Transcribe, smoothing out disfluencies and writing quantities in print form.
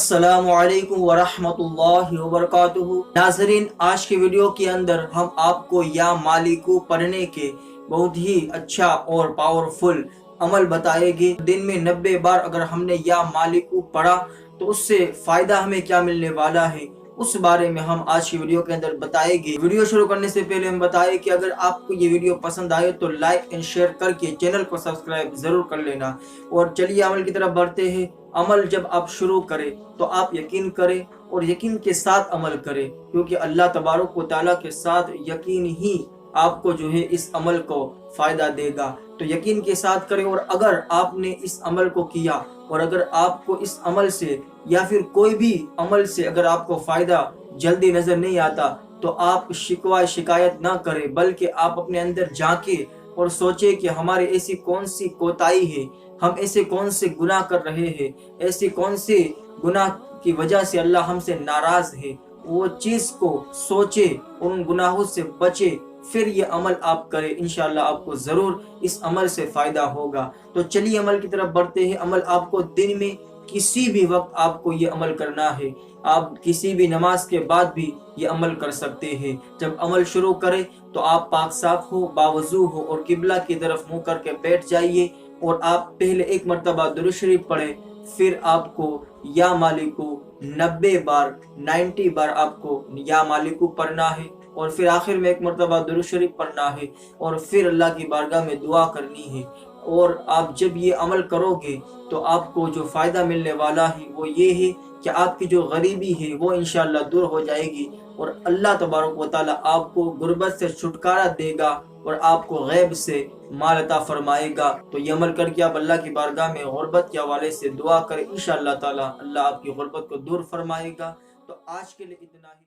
अस्सलामु अलैकुम वरहमतुल्लाहि वबरकातुहू। नाज़रीन, आज के वीडियो के अंदर हम आपको या मालिकू पढ़ने के बहुत ही अच्छा और पावरफुल अमल बताएंगे। दिन में 90 बार अगर हमने या मालिकू पढ़ा तो उससे फायदा हमें क्या मिलने वाला है, उस बारे में हम आज की वीडियो के अंदर बताएंगे। वीडियो शुरू करने से पहले हम बताएं कि अगर आपको ये वीडियो पसंद आए तो लाइक एंड शेयर करके चैनल को सब्सक्राइब जरूर कर लेना। और चलिए अमल की तरफ बढ़ते हैं। अमल जब आप शुरू करें तो आप यकीन करें और यकीन के साथ अमल करें, क्योंकि अल्लाह तबारक व तआला के साथ यकीन ही आपको जो है इस अमल को फायदा देगा। तो यकीन के साथ करें। और अगर आपने इस अमल को किया और अगर आपको इस अमल से या फिर कोई भी अमल से अगर आपको फायदा जल्दी नजर नहीं आता तो आप शिकवा शिकायत ना करें, बल्कि आप अपने अंदर झांके और सोचे कि हमारी ऐसी कौन सी कोताही है, हम ऐसे कौन से गुनाह कर रहे हैं, ऐसे कौन से गुनाह की वजह से अल्लाह हमसे नाराज है। वो चीज को सोचे और उन गुनाहों से बचे, फिर ये अमल आप करें। इंशाल्लाह आपको जरूर इस अमल से फायदा होगा। तो चलिए अमल की तरफ बढ़ते हैं। अमल आपको दिन में किसी भी वक्त आपको ये अमल करना है। आप किसी भी नमाज के बाद भी ये अमल कर सकते हैं। जब अमल शुरू करें तो आप पाक साफ हो, बावजू हो और किबला की तरफ मुंह करके बैठ जाइए और आप पहले एक मरतबा दुरूद शरीफ पढ़े। फिर आपको या मालिकू 90 बार 90 बार आपको या मालिकू पढ़ना है और फिर आखिर में एक मरतबा दुरूद शरीफ पढ़ना है और फिर अल्लाह की बारगाह में दुआ करनी है। और आप जब ये अमल करोगे तो आपको जो फ़ायदा मिलने वाला है वो ये है कि आपकी जो गरीबी है वो इंशाल्लाह दूर हो जाएगी और अल्लाह तबारक व तआला आपको गुर्बत से छुटकारा देगा और आपको गैब से माल अता फरमाएगा। तो ये अमल करके आप अल्लाह की बारगाह में गुर्बत के हवाले से दुआ करें। इंशाअल्लाह ताला अल्लाह आपकी गुर्बत को दूर फरमाएगा। तो आज के लिए इतना ही।